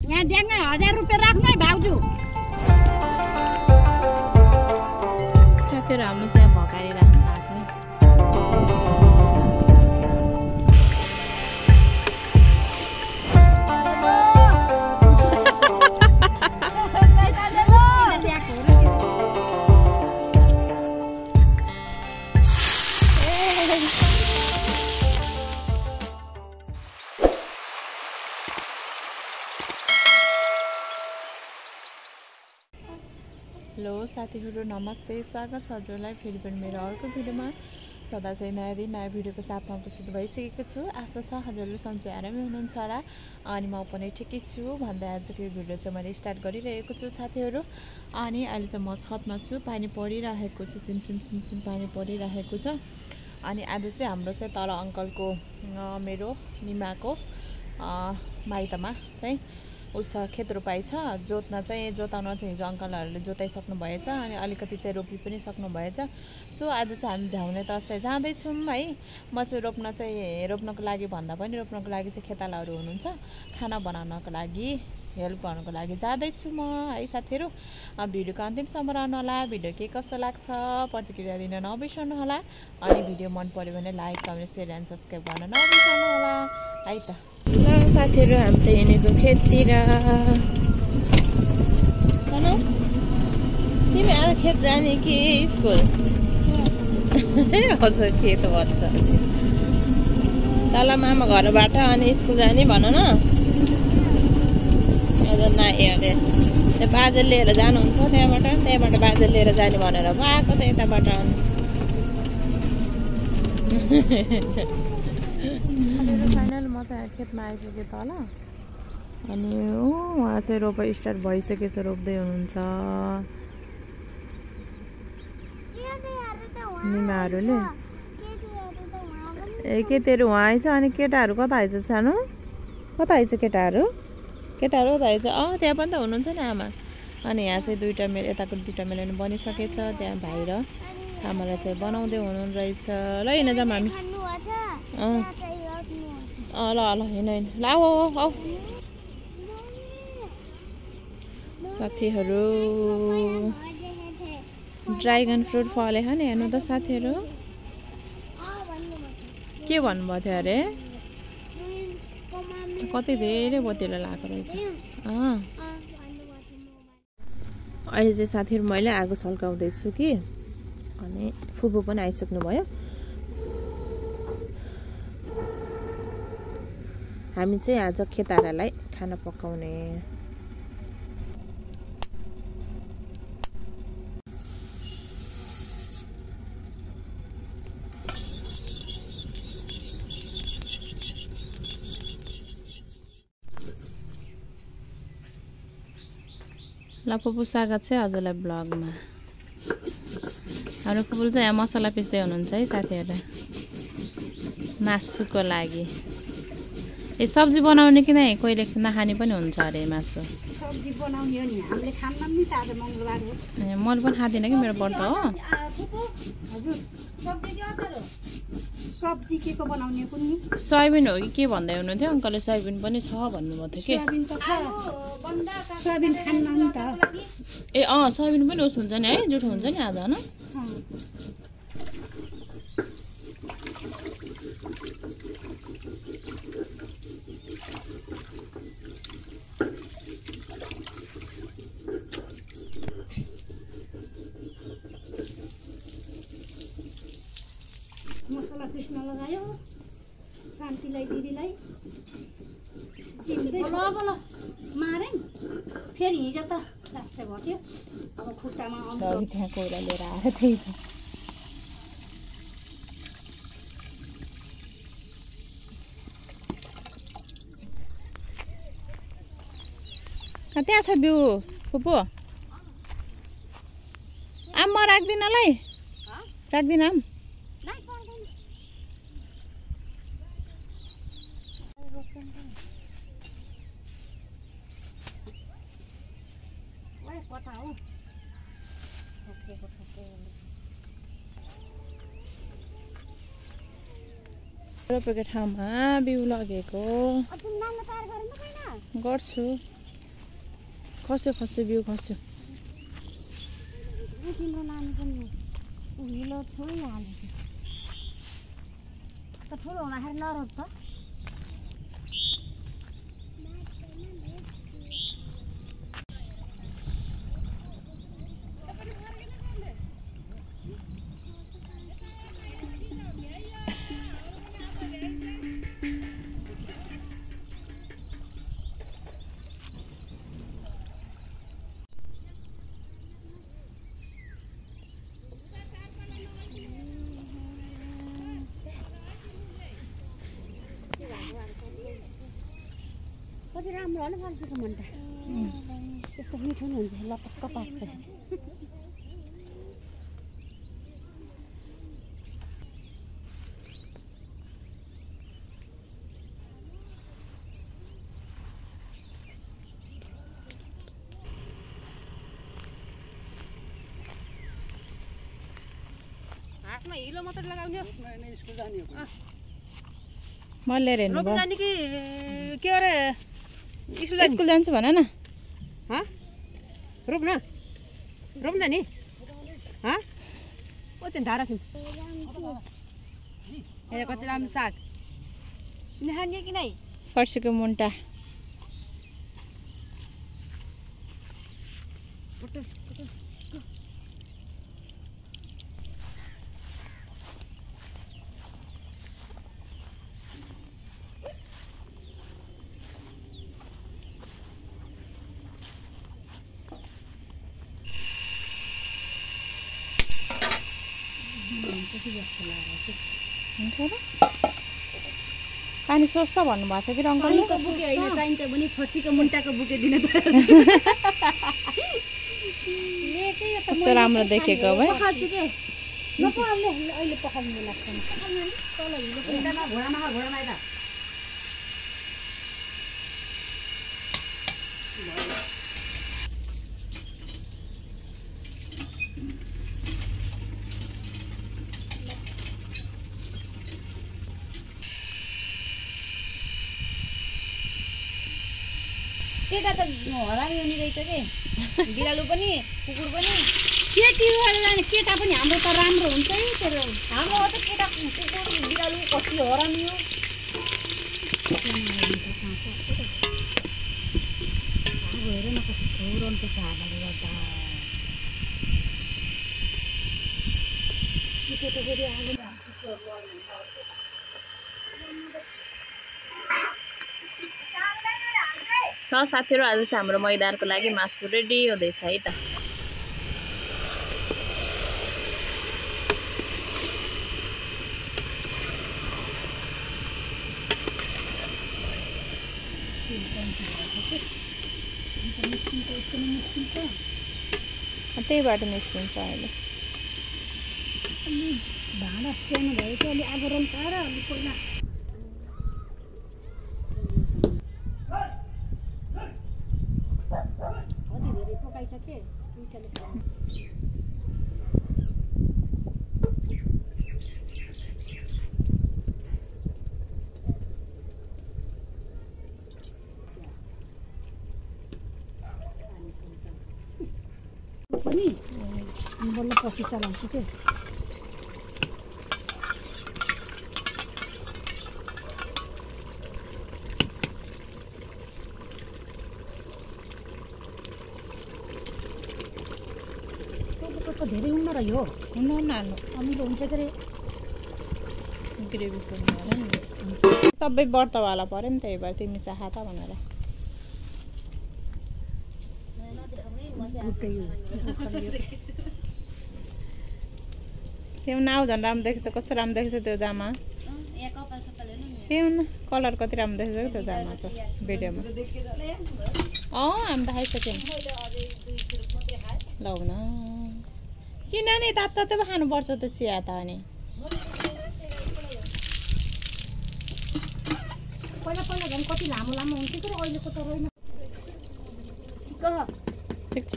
यहाँ ड्याङ्गै 1000 रुपैयाँ राख्नु है भाउजू। साथीहरु हाम्रो चाहिँ भकारी राख्नु भएको हेलो साथीहरु नमस्ते, स्वागत छ हजुरलाई फेरि पनि मेरो अर्को भिडियोमा। सदा चाहिँ नयाँ दिन नयाँ भिडियोको साथमा उपस्थित भइसकेको छु। आशा छ हजुरले सन्चै आरामै हुनुहुन्छ होला अनि म पनि ठिकै छु भन्दै आजको यो भिडियो चाहिँ मैले स्टार्ट गरिरहेको छु साथीहरु। अनि अहिले चाहिँ म छतमा छु, पानी परिरहेको छ, सिमसिम पानी परिरहेको छ। अनि आज चाहिँ हाम्रो चाहिँ तल अङ्कलको मेरो निमाको माइतमा चाहिँ उस खेत रोपाइ छ। जोताउन चाहिँ हिजो अङ्कलहरूले जोताइसक्नु भएछ अनि अलिकति चाहिँ रोपी पनि सक्नु भएछ। सो आज चाहिँ हामी भ्याउने तर्फ जाँदैछौँ है। म चाहिँ रोप्नको लागि भन्दा पनि रोप्नको लागि चाहिँ खेतालाहरू हुनुहुन्छ, खाना बनाउनको लागि हेल्प गर्नको लागि जाँदैछु म है साथीहरु। भिडियोको अन्तिमसम्म रहनु होला। भिडियो के कस्तो लाग्छ प्रतिक्रिया दिन नबिर्सनु होला अनि भिडियो मन पर्यो भने like comment share and subscribe गर्न नबिर्सनु होला है त। ल साथीहरु हामी त हिँडेको खेततिर। सनो तिमी आज खेत जाने कि स्कुल? हजुर खेत भन्छ तल मामा घरबाट अनि स्कुल जाने भन न। हजुर नाइ अरे त्यो बाजे लिएर जानुहुन्छ त्यहाँबाट बाजे लिएर जाने भनेर आएको त यताबाट। फाइनल म चाहिँ खेतमा आइपुगेँ तल अनि उहाँ चाहिँ रोपाइ स्टार्ट भइसकेछ, रोप्दै हुनुहुन्छ निमाहरूले। ए केटीहरू उहाँ आइछ अनि केटाहरू कता आइछ? सानो कता आइछ केटाहरू कता आइछ? त्यहाँ पनि त हुनुहुन्छ नि आमा। अनि यहाँ चाहिँ यताको दुईवटा मेलन बनिसकेछ। त्यहाँ भाइ र आमालाई चाहिँ बनाउँदै हुनुहुरहेछ। ल हिँड जाऊँ हामी। ल हिँड ल आऊ साथीहरू। ड्राइगन फ्रुट फलेको नि हेर्नु त साथीहरू। के भन्नुभएको थियो अरे? कति धेरै बोतेर लगाएको रहेछ। अहिले चाहिँ साथीहरू मैले आगो सल्काउँदैछु कि अनि फुपू पनि आइसक्नु भयो। हामी चाहिँ आज खेतारालाई खाना पकाउने। ल फुपू स्वागत छ हजुरलाई ब्लगमा। हाम्रो फुपूले चाहिँ यहाँ मसला पिस्दै हुनुहुन्छ है साथीहरू मासुको लागि। ए सब्जी बनाउने कि नै कोहीले नखाने पनि हुन्छ अरे मासु। सब्जी बनाउने हो नि, हामीले खान्नौँ नि त आज मंगलबार हो। ए मैले पनि खाँदिनँ कि मेरो व्रत हो। हजुर सब्जी के को बनाउने कुन्नी? सोयाबिन हो कि के भन्दै हुनुहुन्थ्यो अङ्कलले? सोयाबिन पनि छ भन्नुभएको थियो कि। सोयाबिन त छ, सोयाबिन खान्नौँ नि त। ए सोयाबिन पनि उस हुन्छ नि है, जुठो हुन्छ नि आज हैन? मसला पिस्न लगायो शान्तिलाई दिदीलाई मारे फेरि हिजो त लास्टै भयो। अब खुट्टामा त्यहाँ कोइला लिएर आएर त्यही छ। त्यहाँ छ बिउ फुपू। आम म राख्दिनँ ल, राख्दिनँ आम। रोपेको ठाउँमा बिउ लगेको गर्छु। खस्यो खस्यो बिउ खस्यो। तिम्रो नानी पनि हिलो छोडिहाल्यो त ठुलो हुँदाखेरि नरोप त। कति राम्रो होला फर्सीको मुन्टा, त्यस्तो मिठो नि हुन्छ, लपक्क पाक्छ। हातमा हिलो मात्र लगाउने स्कुल जाने म लिएर हेर्नु भयो। जाने कि के अरे स्कुल जान्छु भन न। रोप्न रोप्न नि ओ त्यो धारा छु ए कति राम्रो साग खाने कि नै फर्सीको मुन्टा। पानी सोच्छ भन्नुभएको छ कि अङ्कलले। बुके होइन चाहिन्छ भने फर्सीको मुन्टाको बुके दिन त कस्तो राम्रो देखेको है। पखाल्छु के नपखाल्ने अहिले पखाल्नु लाग्छ तल हिलो घोडामा घोडामा यता केटा त हरामी हुने रहेछ के बिरालु पनि कुकुर पनि केटी जाने केटा पनि हाम्रो त राम्रो हुन्छ है तेरो हाम्रो त केटा कुकुर बिरालु कति हरामी हो हेर न कस्तो रन्को छ हावाले गर्दा केटा फेरि साथीहरू आज चाहिँ हाम्रो मैदानको लागि मासु रेडी हुँदैछ है त। त्यही बाटो निस्किन्छ अहिले। भाँडा सानो भयो कि अलि आगो रन्काएर अलि पहिला कति धेरै पकाइसके मिठाले पनि बल्ल पछि चलाउँछु के धेरै उन्न रह्यो हुन्न हाल्नु अमिलो हुन्छ के अरे ग्रेभी बनाएर नि सबै व्रतवाला पऱ्यो नि त्यही भएर तिमी चाह त भनेर। त्यो नाउ झन् राम्रो देखेछ, कस्तो राम्रो देखेछ त्यो जामा। त्यो न कलर कति राम्रो देखेछ कि त्यो जामाको भिडियोमा। हामी त खाइसक्यौँ लौ न किन नि तात तातै पो खानुपर्छ त चिया त अनि पहिला पहिला झन् कति लामो लामो हुन्थ्यो तर अहिलेको त रहेन। ठिक छ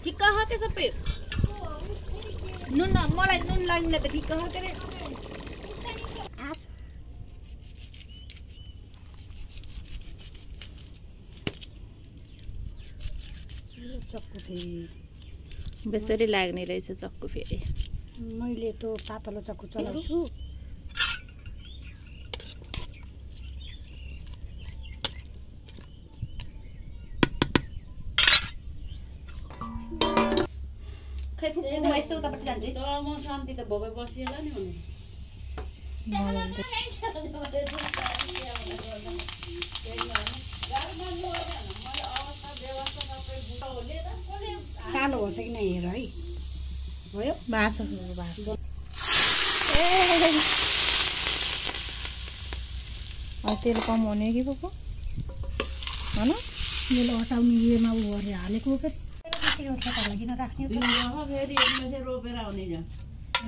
ठिक्क हो त्यो सबै नुन मलाई नुन लाग्ने त ठिक्क हो के अरे चक्कु फेरि बेसरी लाग्ने रहेछ चक्कु फेरि। मैले त पातलो चक्कु चलाउँछु। खै फुक्कुमा यस्तो उतापट्टि जान्छ तर म शान्ति त भोबै बसिएला नि हुनु। कालो हुन्छ कि नै हेर है भयो माछा तेल कम हुने कि पो होइन मैले हटाउने उयोमा उ गरेर हालेको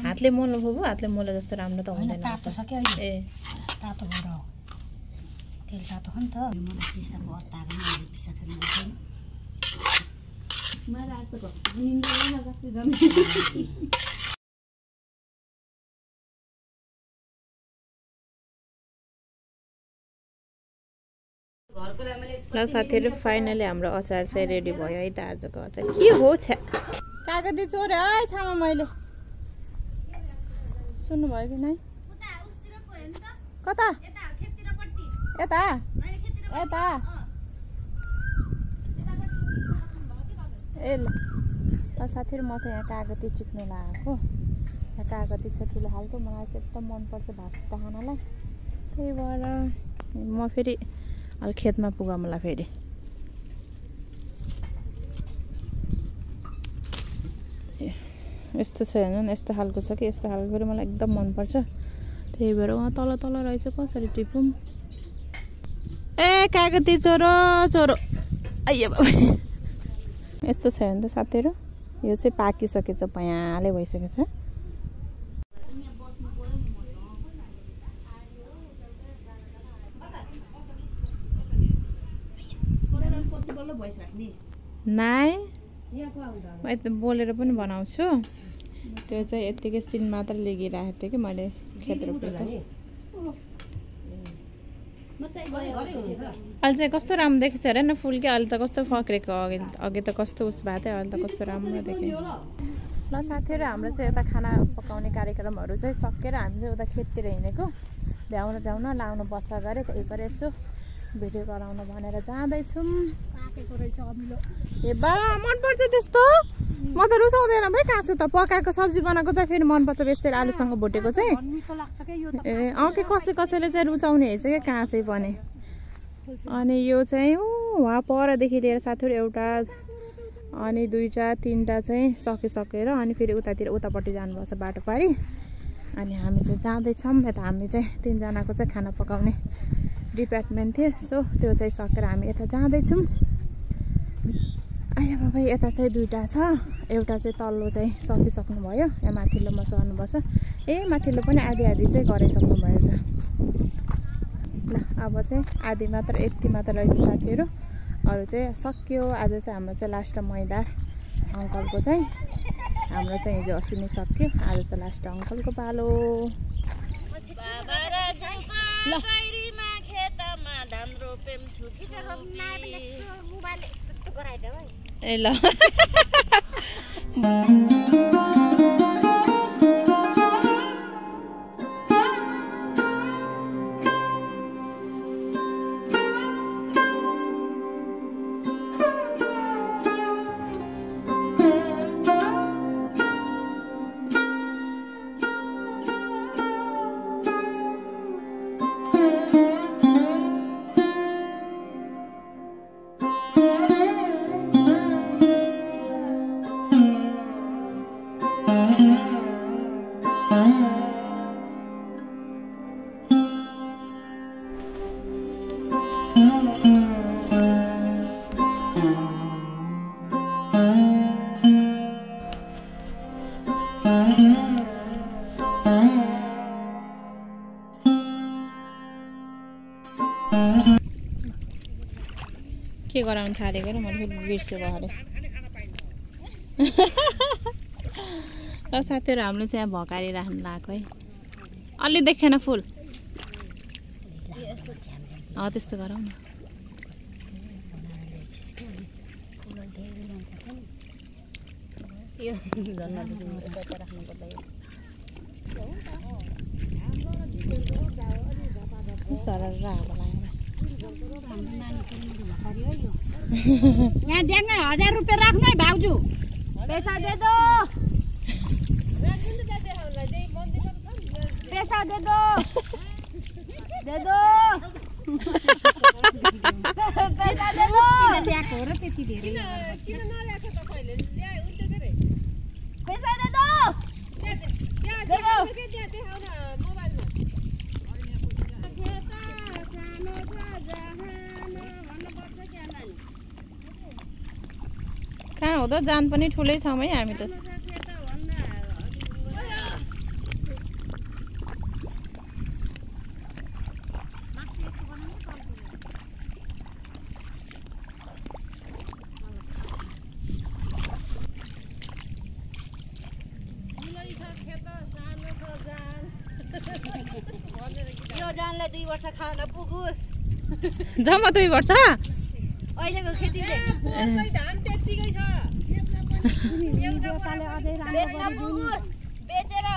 हातले मोल्नु पो हातले मोल्नु जस्तो राम्रो त हुँदैन। तातो छ क्या अहिले तातो भएर हो तेल तातो हो नि त। मलाई पिसाको अत्ताको अहिले पिसा खानु छैन मैले आज त निन्दैन जस्तै जम्मै ल साथीहरू फाइनली हाम्रो अचार चाहिँ रेडी भयो है त। आजको अचार के हो छ्या कागती चोरे है छामा मैले सुन्नुभयो कि नै कता यता यता ए ल साथीहरू म चाहिँ यहाँ कागती चिप्नु लगाएको। यहाँ कागती छ ठुलो खालको मलाई चाहिँ एकदम मनपर्छ भात खानालाई त्यही भएर म फेरि अलि खेतमा पुगा मलाई फेरि यस्तो छ हेर्नु यस्तो खालको छ कि यस्तो खालको फेरि मलाई एकदम मनपर्छ त्यही भएर उहाँ तल तल रहेछ कसरी टिपौँ। ए कागती चोरो चोरो आइयो बाबा यस्तो छ भने त साथीहरू यो चाहिँ पाकिसकेछ पयाले भइसकेछ। नाइ म यता बोलेर पनि बनाउँछु त्यो चाहिँ यत्तिकै सिन मात्र लिगिराखेको थिएँ कि मैले खेत रोपेको। अहिले चाहिँ कस्तो राम्रो देखेछ अरे न फुल के अहिले त कस्तो फक्रेको अघि त कस्तो उस भएको थियो अहिले त कस्तो राम्रो देखेँ। ल साथीहरू हाम्रो चाहिँ यता खाना पकाउने कार्यक्रमहरू चाहिँ सकेर हामी चाहिँ उता खेततिर हिँडेको भ्याउन लाउनु पर्छ गरे त्यही भएर यसो भिडियो गराउन भनेर जाँदैछौँ। ए बा मनपर्छ त्यस्तो म त रुचाउँदैन भाइ काँचो त पकाएको सब्जी बनाएको चाहिँ फेरि मनपर्छ बेसी आलुसँग भुटेको चाहिँ। ए के कसैले चाहिँ रुचाउने हेर्छ क्या काँचै पनि। अनि यो चाहिँ वहाँ परदेखि लिएर साथीहरू एउटा अनि दुईवटा तिनवटा चाहिँ सकेर अनि फेरि उतापट्टि जानुपर्छ बाटो पारी। अनि हामी चाहिँ जाँदैछौँ यता हामी चाहिँ तिनजनाको चाहिँ खाना पकाउने डिपार्टमेन्ट थियो सो त्यो चाहिँ सकेर हामी यता जाँदैछौँ। आया बाबा यता चाहिँ दुईवटा छ एउटा चाहिँ तल्लो चाहिँ सकिसक्नु भयो यहाँ माथिल्लोमा सर्नुपर्छ। ए माथिल्लो पनि आधी चाहिँ गराइसक्नु भएछ। ल अब चाहिँ आधी मात्र यति मात्र रहेछ साथीहरू अरू चाहिँ सक्यो। आज चाहिँ हाम्रो चाहिँ लास्ट मैदा अङ्कलको चाहिँ हाम्रो चाहिँ हिजो अस्ति नै सक्यो आज चाहिँ लास्ट अङ्कलको पालो। ए ल के गराउनु थालेको र मैले फेरि बिर्सेको अरे। ल साथीहरू हामीले चाहिँ यहाँ भकारी राख्नु लगाएको है अलि देखेन फुल त्यस्तो गरौँ न। यो झन्ना यता राख्नु पर्दा यहाँ देख्न 1000 रुपैयाँ राख्नु है भाउजू पैसा दे दो पैसा दे दो दे दो पैसा दे दो ल्याएको हो र त्यति धेरै किन नल्याएको त कहिले ल्याए उल्टे गरे पैसा दे दो दे दो देखाउ न मोबाइलमा कहाँ हो त जान पनि ठुलै छौँ है हामी त यो जानलाई 2 वर्ष खान पुगुस् जम्मा 2 वर्ष अहिलेको खेतीले धान त्यतिकै छ बेचेर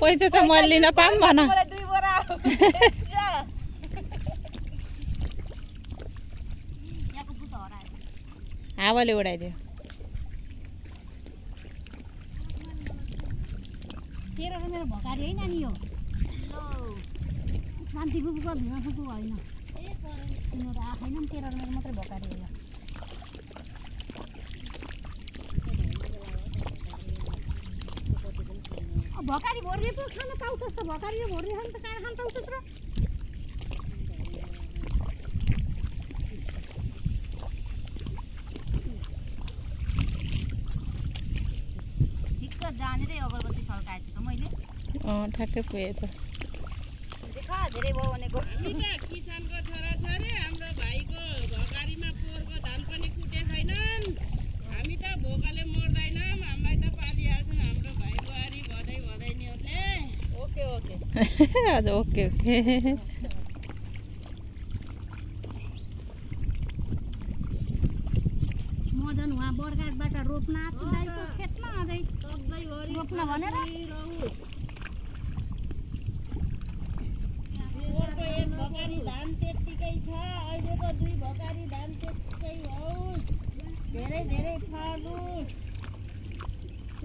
पैसा चाहिँ मैले लिन पाऊँ भन 2 बोरा यहाँको पुत हरायो हावाले उडाइदियो तेरो र मेरो भकारी होइन नि यो शान्ति फुपूको भिमा फुपू होइन तिम्रो आँखा होइन तेरो र मेरो मात्रै भकारी होइन भकारी भोर्ने पो खान पाउँछस् त भकारी भोर्ने खान त कहाँ खान पाउँछस् र ठिक्क जानेरै अगरबत्ती सल्काएछु त मैले ठ्याक्कै पुगेछ देखा धेरै भयो भनेको किसानको छोराछोरी हाम्रो भाइको भकारीमा पोहोरको धान पनि कुटे छैनन् हामी त भोकले मर्दैनौँ हामीलाई त पालिहाल्छन् हाम्रो भाइ बुहारी भदै भदैनीहरूले ओके ओके हजुर ओके ओके म झन् उहाँ बर्खाबाट रोप्न आएको दाइको खेतमा अझै सधैँभरि रोप्न भनेर पोहोरको 1 भकारी धान त्यत्तिकै छ अहिलेको 2 भकारी धान त्यत्तिकै होस् धेरै धेरै फलोस्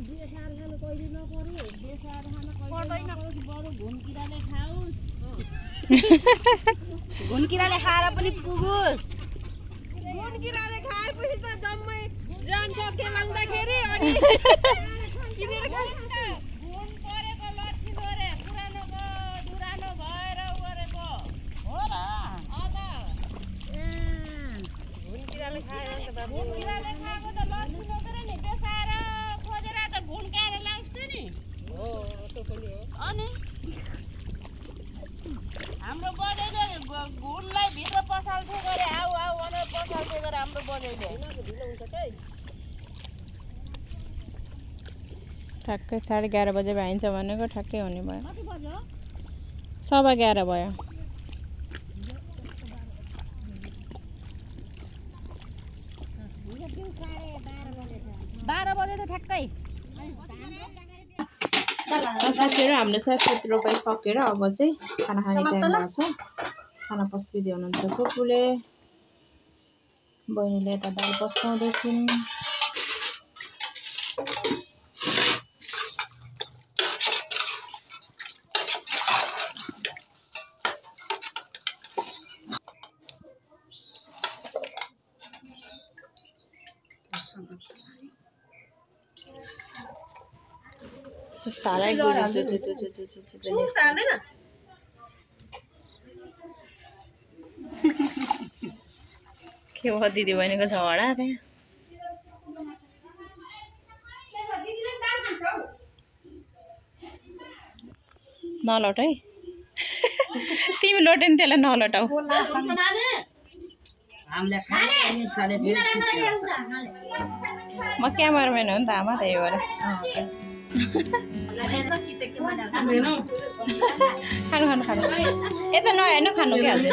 बेसार खानु कहिले नपरोस् बेसार खान कहिले नपरोस् बरु घुनकिराले खाओस् घुनकिराले खाएर पनि पुगोस् घुनकिराले खाएपछि त जम्मै जान्छ केलाउँदाखेरि अनि किनेर खान्छ घुन परेको लच्छी गरे पुरानोको दुरानो भएर गरेको हो र घुनकिराले खायो नि त घुनकिराले खाएको त लच्छी लगेर नि बेसाएर खोजेर त घुनकाएर लाउँछ नि हो त्यो पनि हो अनि हाम्रो बजैले घुनलाई भित्र पसाल्थे गरे आऊ आऊ भनेर पसाल्थे गरे हाम्रो बजैले ठ्याक्कै 11:30 बजे भइन्छ भनेको ठ्याक्कै हुने भयो कति बज्यो 11:15 भयो 12 बजे त ठ्याक्कै सकेर हामीले सबै रोपाइ सकेर अब चाहिँ खाना खाने टाइम भएको छ खाना पस्किँदै हुनुहुन्छ फुपूले बहिनीले यता दाल पस्काउँदैछिन् सुस्तालाई के हो दिदी बहिनीको झगडा त्यहाँ नलट है तिमी लोटे नि त्यसलाई नलटाऊ म क्यामेराम्यान हो नि त आमा त्यही भएर खानु खानु खानु यता नहेर्नु खानु के हाल्छ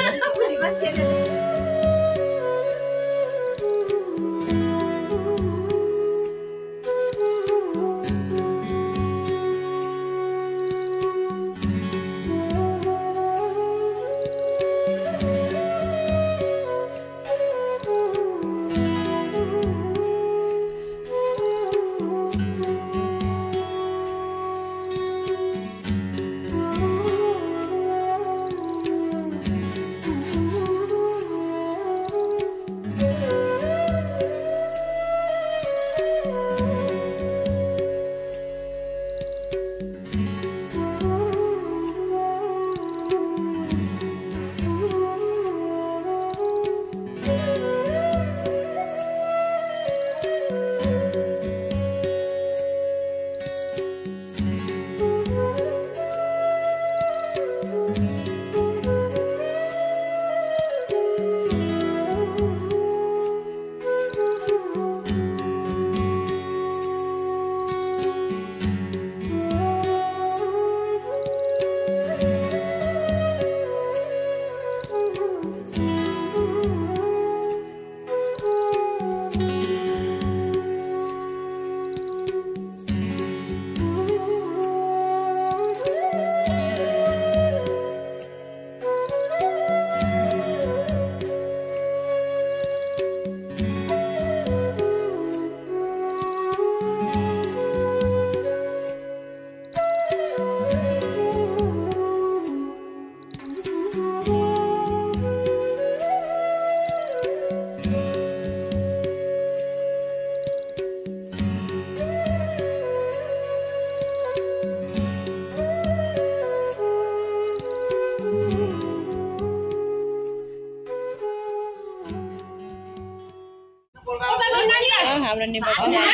हाम्रो निबन्ध भयो।